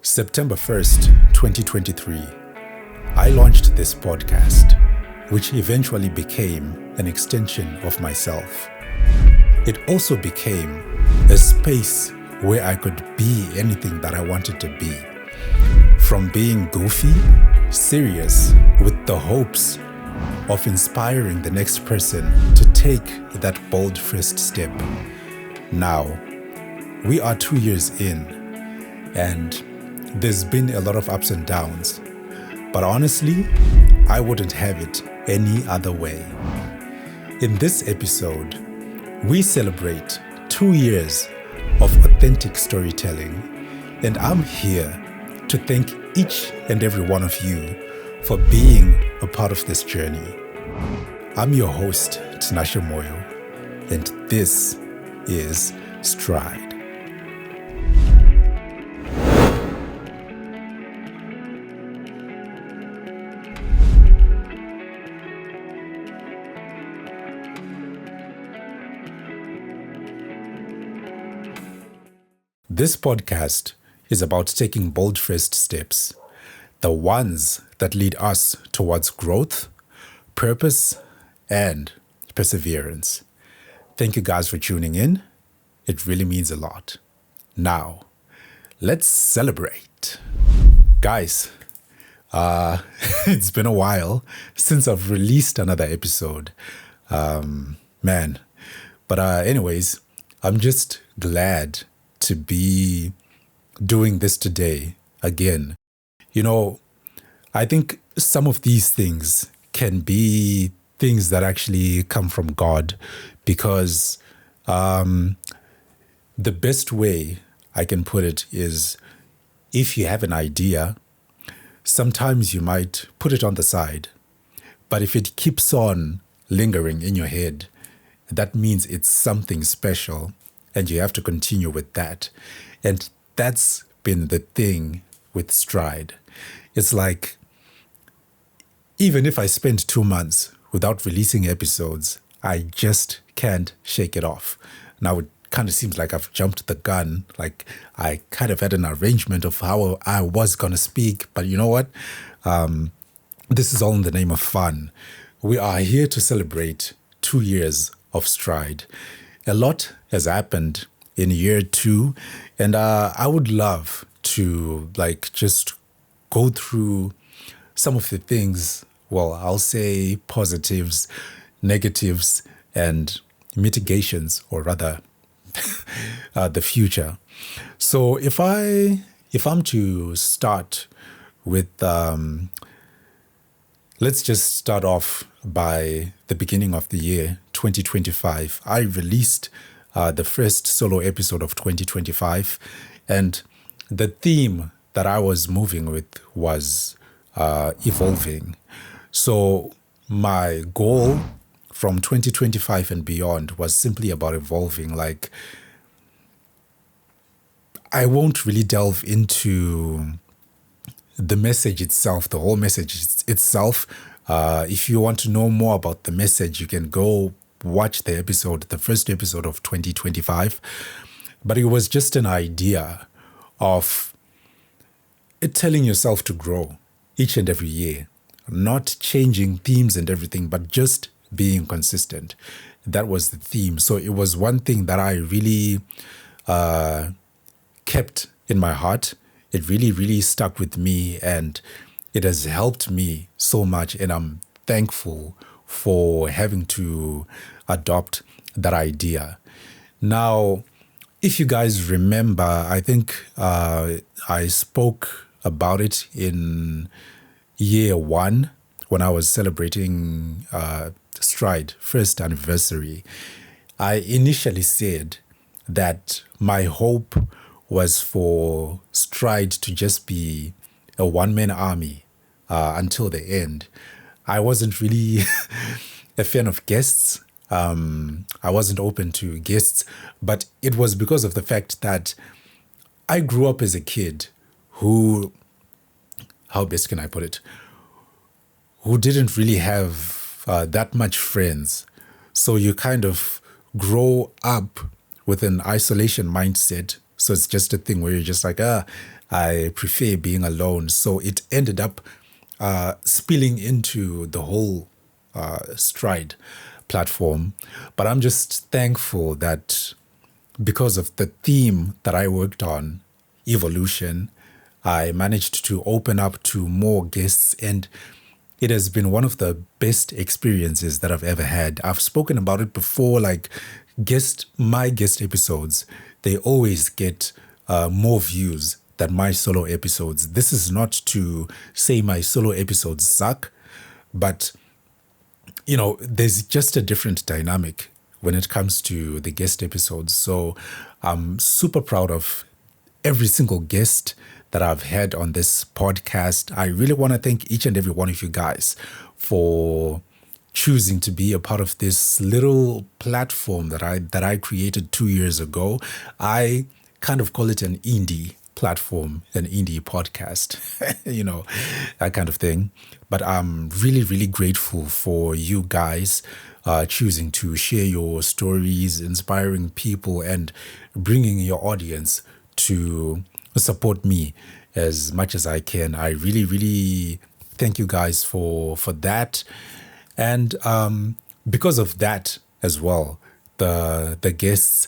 September 1st, 2023, I launched this podcast, which eventually became an extension of myself. It also became a space where I could be anything that I wanted to be. From being goofy, serious, with the hopes of inspiring the next person to take that bold first step. Now, we are 2 years in, and there's been a lot of ups and downs. But honestly, I wouldn't have it any other way. In this episode, we celebrate 2 years of authentic storytelling, and I'm here to thank each and every one of you for being a part of this journey. I'm your host, Tinashe Moyo, and this is Stride. This podcast is about taking bold first steps, the ones that lead us towards growth, purpose, and perseverance. Thank you guys for tuning in. It really means a lot. Now, let's celebrate. Guys, it's been a while since I've released another episode. Anyways, I'm just glad to be doing this today again. You know, I think some of these things can be things that actually come from God, because the best way I can put it is, if you have an idea, sometimes you might put it on the side, but if it keeps on lingering in your head, that means it's something special, and you have to continue with that. And that's been the thing with Stride. It's like, even if I spend 2 months without releasing episodes, I just can't shake it off. Now it kind of seems like I've jumped the gun. Like I kind of had an arrangement of how I was going to speak, but you know what? This is all in the name of fun. We are here to celebrate 2 years of Stride. A lot has happened in year 2, and I would love to just go through some of the things, well, I'll say positives, negatives, and mitigations, or rather the future. So if I'm to start with, let's just start off by the beginning of the year 2025. I released the first solo episode of 2025, and the theme that I was moving with was evolving. So my goal from 2025 and beyond was simply about evolving. Like, I won't really delve into the message itself, the whole message itself. If you want to know more about the message, you can go watch the first episode of 2025. But it was just an idea of it telling yourself to grow each and every year, not changing themes and everything, but just being consistent. That was the theme. So it was one thing that I really kept in my heart. It really, really stuck with me, and it has helped me so much. And I'm thankful for having to adopt that idea. Now, if you guys remember, I think I spoke about it in year 1 when I was celebrating Stride first anniversary. I initially said that my hope was for Stride to just be a one-man army until the end. I wasn't really a fan of guests. I wasn't open to guests, but it was because of the fact that I grew up as a kid who, how best can I put it, who didn't really have that much friends. So you kind of grow up with an isolation mindset. So it's just a thing where you're just like, I prefer being alone. So it ended up spilling into the whole Stride platform. But I'm just thankful that because of the theme that I worked on, evolution, I managed to open up to more guests, and it has been one of the best experiences that I've ever had. I've spoken about it before, like my guest episodes, they always get more views than my solo episodes. This is not to say my solo episodes suck, but there's just a different dynamic when it comes to the guest episodes. So I'm super proud of every single guest that I've had on this podcast. I really want to thank each and every one of you guys for choosing to be a part of this little platform that I created 2 years ago. I kind of call it an indie platform, an indie podcast, that kind of thing. But I'm really, really grateful for you guys choosing to share your stories, inspiring people, and bringing your audience to support me as much as I can. I really, really thank you guys for that. And because of that as well, the guests,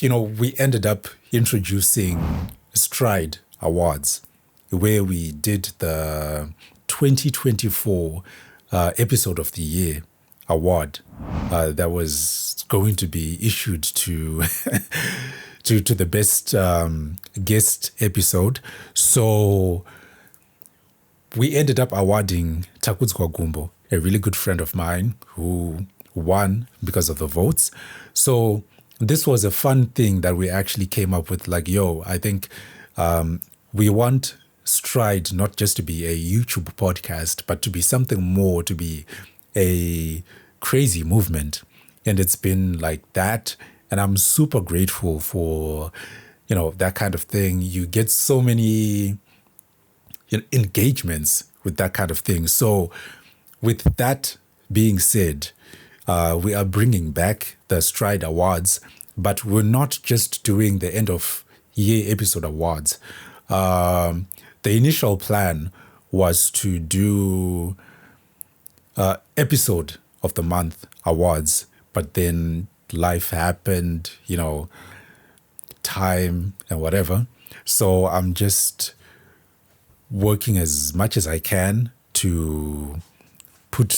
we ended up introducing Stride Awards, where we did the 2024 Episode of the Year award that was going to be issued to to the best guest episode. So we ended up awarding Takudzwa Gumbo, a really good friend of mine who won because of the votes. So this was a fun thing that we actually came up with. Like, I think we want Stride not just to be a YouTube podcast, but to be something more, to be a crazy movement. And it's been like that. And I'm super grateful for, that kind of thing. You get so many engagements with that kind of thing. So with that being said, we are bringing back the Stride Awards, but we're not just doing the end of year episode awards. The initial plan was to do episode of the month awards, but then life happened, time and whatever. So I'm just working as much as I can to put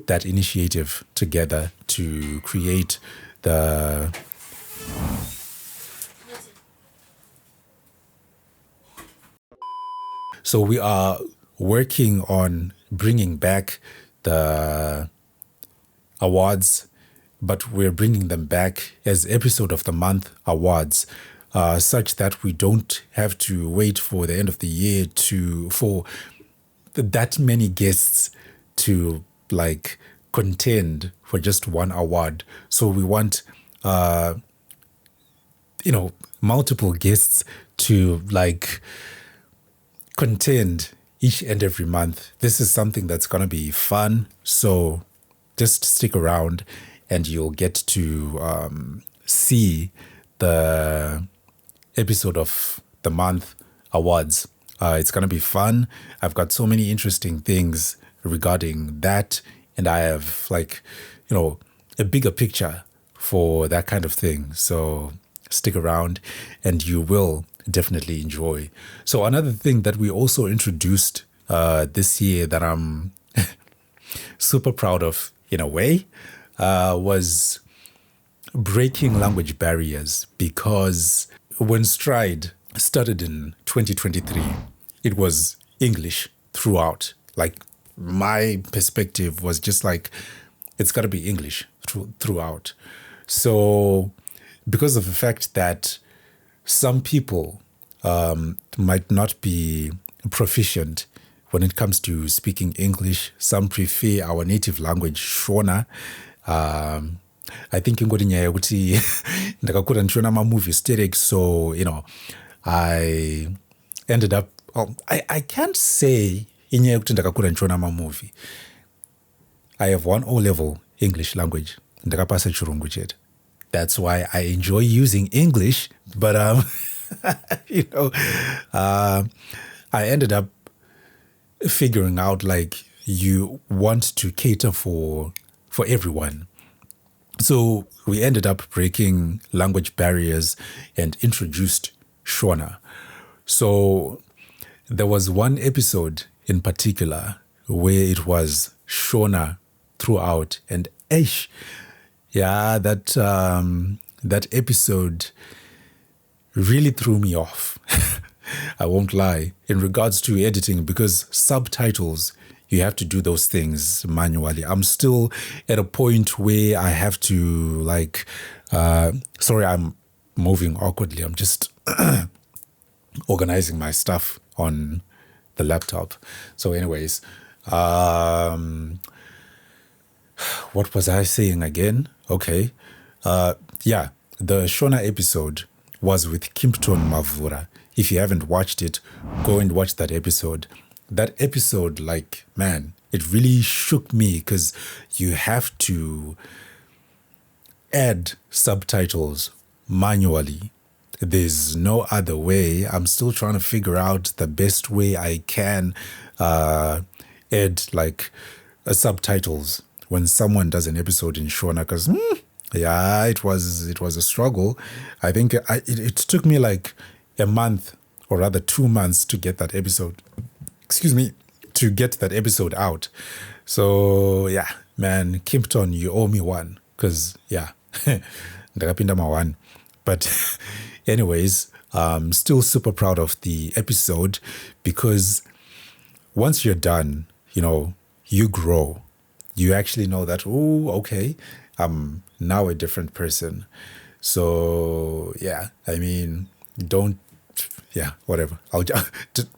that initiative together to create the So we are working on bringing back the awards, but we're bringing them back as episode of the month awards, such that we don't have to wait for the end of the year for that many guests to contend for just one award. So we want multiple guests to contend each and every month. This is something that's going to be fun. So just stick around and you'll get to see the episode of the month awards. It's going to be fun. I've got so many interesting things regarding that. And I have a bigger picture for that kind of thing. So stick around and you will definitely enjoy. So another thing that we also introduced this year that I'm super proud of in a way was breaking language barriers, because when Stride started in 2023, it was English throughout. My perspective was just it's got to be English throughout. So because of the fact that some people might not be proficient when it comes to speaking English, some prefer our native language, Shona. I think ingoti nyaya yekuti ndakakura ndichiona mamovie sterek, so I ended up I can't say inyaya yekuti ndakakura ndichiona mamovie. I have one O-level English language, ndakapasa chirungu chete. That's why I enjoy using English. But you know, uh, I ended up figuring out like you want to cater for everyone. So we ended up breaking language barriers and introduced Shona. So there was one episode in particular where it was Shona throughout, and Aish, yeah, that episode really threw me off. I won't lie, in regards to editing, because subtitles, you have to do those things manually. I'm still at a point where I have to like, sorry, I'm moving awkwardly. I'm just organizing my stuff on the laptop. So, anyways, what was I saying again? Okay. Yeah, the Shona episode was with Kimpton Mavura. If you haven't watched it, go and watch that episode. That episode, like, man, it really shook me because you have to add subtitles manually. There's no other way. I'm still trying to figure out the best way I can add like subtitles when someone does an episode in Shona, because yeah, it was a struggle. I think it took me like a month, or rather 2 months, to get that episode. Excuse me, to get that episode out. So yeah, man, Kimpton, you owe me one, because yeah, ndakapinda ma1. But anyways, still super proud of the episode, because once you're done, you know, you grow. You actually know that, oh, okay, I'm now a different person. So yeah, I mean, don't, yeah, whatever.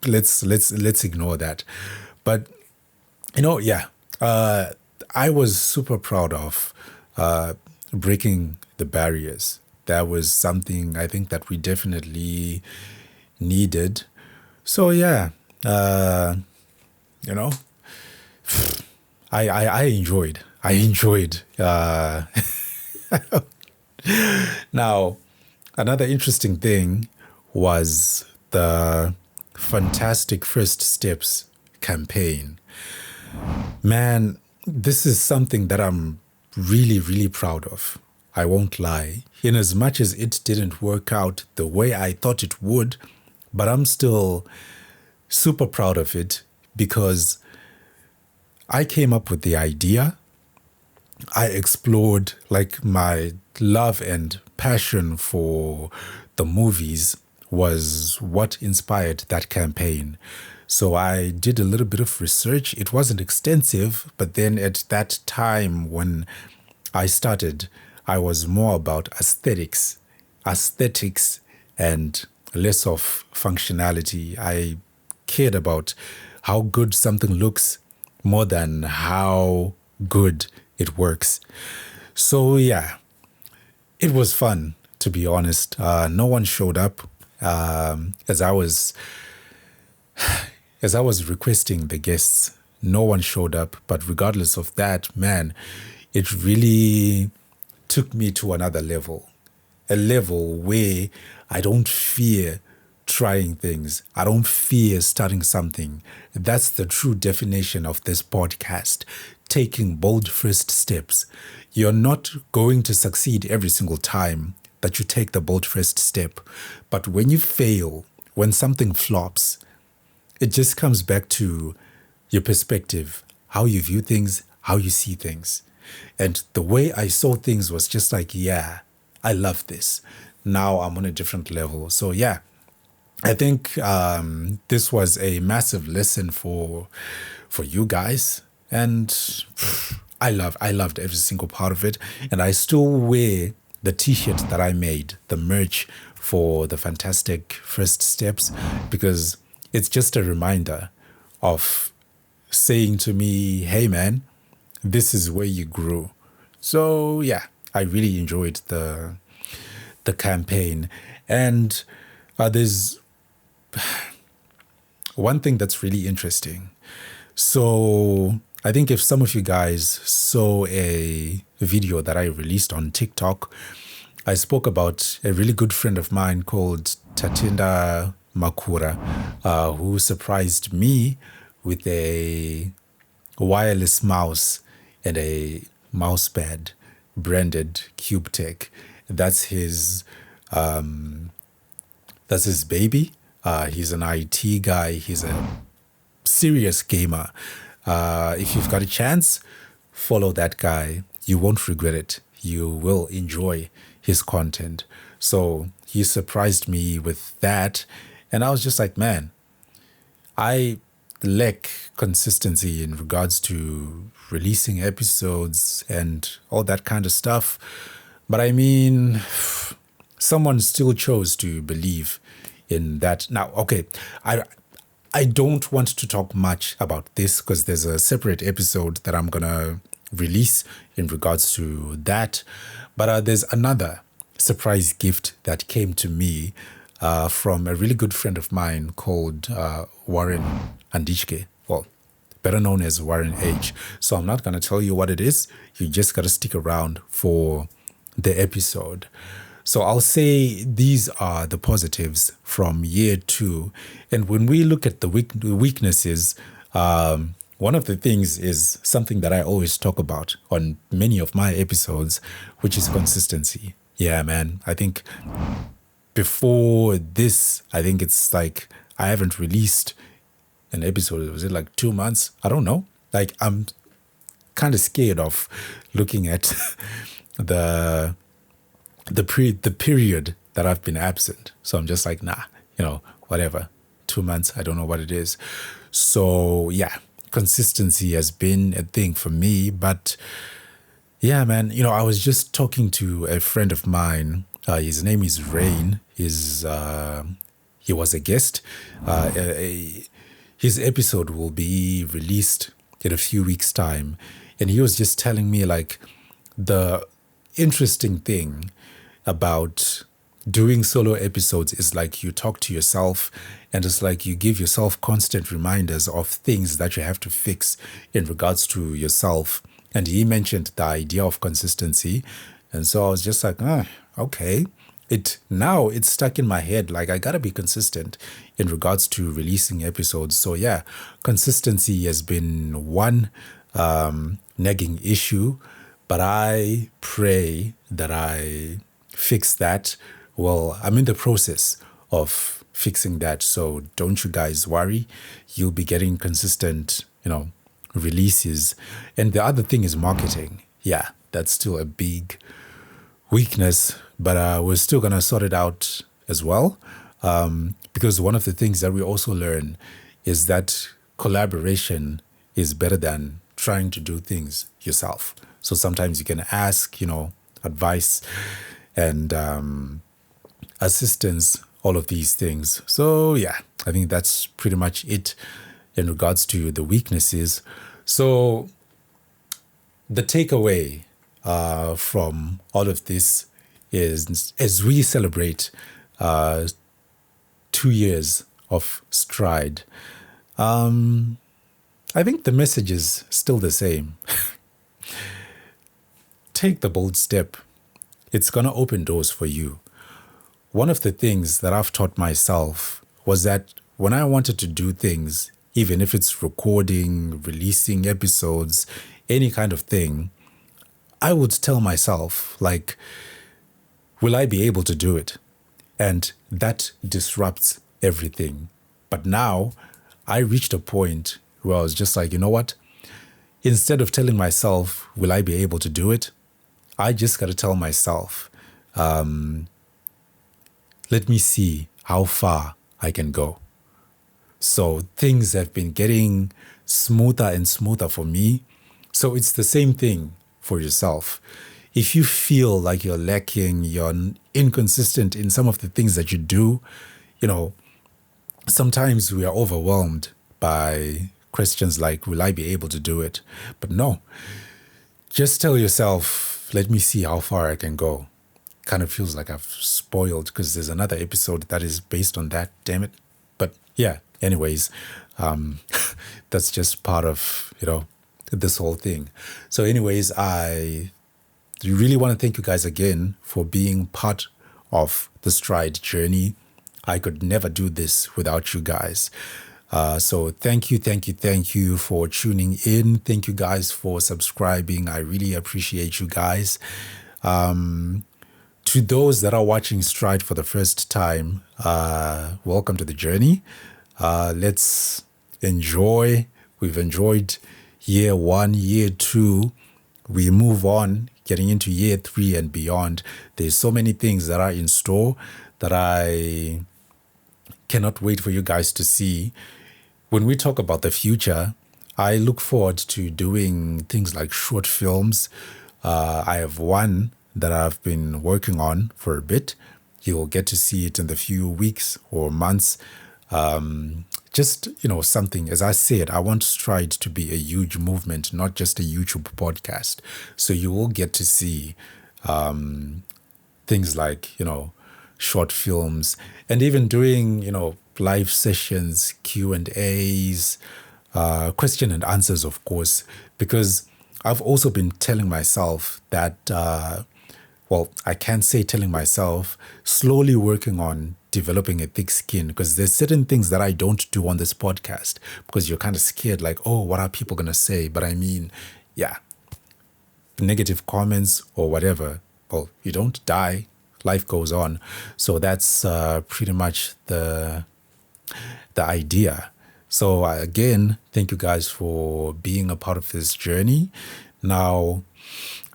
Let's ignore that. But you know, yeah, I was super proud of breaking the barriers. That was something I think that we definitely needed. So yeah, you know, I enjoyed. I enjoyed. Now, another interesting thing was the Fantastic First Steps campaign. Man, this is something that I'm really, really proud of. I won't lie. In as much as it didn't work out the way I thought it would, but I'm still super proud of it, because I came up with the idea. I explored like my love and passion for the movies was what inspired that campaign. So I did a little bit of research. It wasn't extensive, but then at that time when I started, I was more about aesthetics, and less of functionality. I cared about how good something looks more than how good it works. So yeah, it was fun, to be honest. No one showed up as I was requesting the guests. No one showed up, but regardless of that, man, it really took me to another level, a level where I don't fear trying things. I don't fear starting something. That's the true definition of this podcast, taking bold first steps. You're not going to succeed every single time that you take the bold first step. But when you fail, when something flops, it just comes back to your perspective, how you view things, how you see things. And the way I saw things was just like, yeah, I love this. Now I'm on a different level. So yeah, I think this was a massive lesson for you guys. And I loved every single part of it. And I still wear the t-shirt that I made, the merch for the Fantastic First Steps, because it's just a reminder of saying to me, hey man, this is where you grew. So yeah, I really enjoyed the campaign. And there's one thing that's really interesting. So I think if some of you guys saw a video that I released on TikTok, I spoke about a really good friend of mine called Tatinda Makura, who surprised me with a wireless mouse and a mouse pad branded CubeTech. That's his that's his baby. He's an IT guy. He's a serious gamer. If you've got a chance, follow that guy. You won't regret it. You will enjoy his content. So he surprised me with that. And I was just like, man, I lack consistency in regards to releasing episodes and all that kind of stuff. But I mean, someone still chose to believe in that. Now, okay, I don't want to talk much about this because there's a separate episode that I'm gonna release in regards to that. But there's another surprise gift that came to me from a really good friend of mine called Warren Andichke. Well, better known as Warren H. So I'm not gonna tell you what it is. You just gotta stick around for the episode. So I'll say these are the positives from year two. And when we look at the weaknesses, one of the things is something that I always talk about on many of my episodes, which is consistency. Yeah, man. I think before this, I think it's like I haven't released an episode. Was it like 2 months? I don't know. Like I'm kind of scared of looking at the period that I've been absent. So I'm just like, nah, whatever. 2 months, I don't know what it is. So yeah, consistency has been a thing for me. But yeah, man, I was just talking to a friend of mine. His name is Rain. He was a guest. His episode will be released in a few weeks' time. And he was just telling me like the interesting thing about doing solo episodes is like you talk to yourself and it's like you give yourself constant reminders of things that you have to fix in regards to yourself. And he mentioned the idea of consistency. And so I was just like, okay. It's stuck in my head. Like I gotta be consistent in regards to releasing episodes. So yeah, consistency has been one nagging issue, but I pray that I fix that. Well, I'm in the process of fixing that. So don't you guys worry. You'll be getting consistent, releases. And the other thing is marketing. Yeah, that's still a big weakness, but we're still going to sort it out as well. Because one of the things that we also learn is that collaboration is better than trying to do things yourself. So sometimes you can ask, advice and assistance, all of these things. So yeah, I think that's pretty much it in regards to the weaknesses. So the takeaway from all of this is as we celebrate 2 years of Stride, I think the message is still the same. Take the bold step. It's going to open doors for you. One of the things that I've taught myself was that when I wanted to do things, even if it's recording, releasing episodes, any kind of thing, I would tell myself, like, will I be able to do it? And that disrupts everything. But now I reached a point where I was just like, you know what? Instead of telling myself, will I be able to do it? I just got to tell myself, let me see how far I can go. So things have been getting smoother and smoother for me. So it's the same thing for yourself. If you feel like you're lacking, you're inconsistent in some of the things that you do, sometimes we are overwhelmed by questions like, will I be able to do it? But no, just tell yourself, let me see how far I can go. Kind of feels like I've spoiled because there's another episode that is based on that, damn it. But yeah, anyways, that's just part of, this whole thing. So anyways, I really want to thank you guys again for being part of the Stride journey. I could never do this without you guys. So thank you, thank you, thank you for tuning in. Thank you guys for subscribing. I really appreciate you guys. To those that are watching Stride for the first time, welcome to the journey. Let's enjoy. We've enjoyed year 1, year 2. We move on, getting into year 3 and beyond. There's so many things that are in store that I cannot wait for you guys to see. When we talk about the future, I look forward to doing things like short films. I have one that I've been working on for a bit. You'll get to see it in the few weeks or months. Just, something, as I said, I want Stride to be a huge movement, not just a YouTube podcast. So you will get to see things like, short films, and even doing, live sessions, Q&As, question and answers, of course, because I've also been telling myself that, I can't say telling myself, slowly working on developing a thick skin, because there's certain things that I don't do on this podcast because you're kind of scared, like, oh, what are people going to say? But I mean, yeah, negative comments or whatever, well, you don't die. Life goes on. So that's pretty much the idea. So again, thank you guys for being a part of this journey. Now,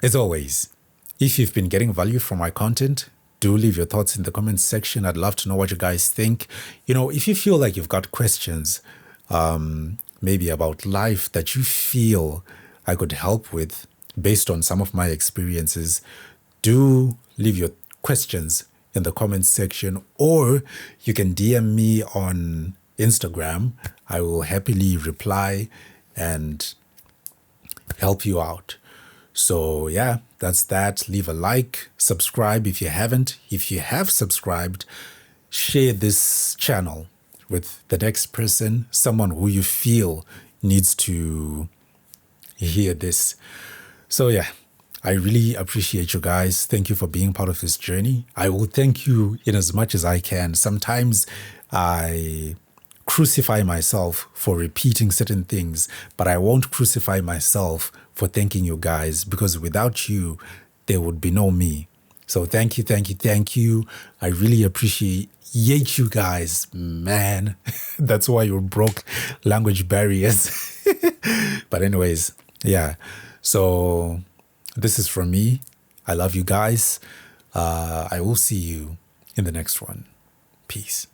as always, if you've been getting value from my content, do leave your thoughts in the comments section. I'd love to know what you guys think. If you feel like you've got questions, maybe about life that you feel I could help with based on some of my experiences, do leave your questions in the comments section, or you can DM me on Instagram. I will happily reply and help you out. So yeah, that's that. Leave a like, subscribe if you haven't. If you have subscribed, share this channel with the next person, someone who you feel needs to hear this. So yeah, I really appreciate you guys. Thank you for being part of this journey. I will thank you in as much as I can. Sometimes I crucify myself for repeating certain things, but I won't crucify myself for thanking you guys, because without you, there would be no me. So thank you, thank you, thank you. I really appreciate you guys, man. That's why you broke language barriers. But anyways, yeah. So this is from me. I love you guys. I will see you in the next one. Peace.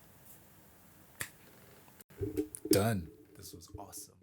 Done. This was awesome.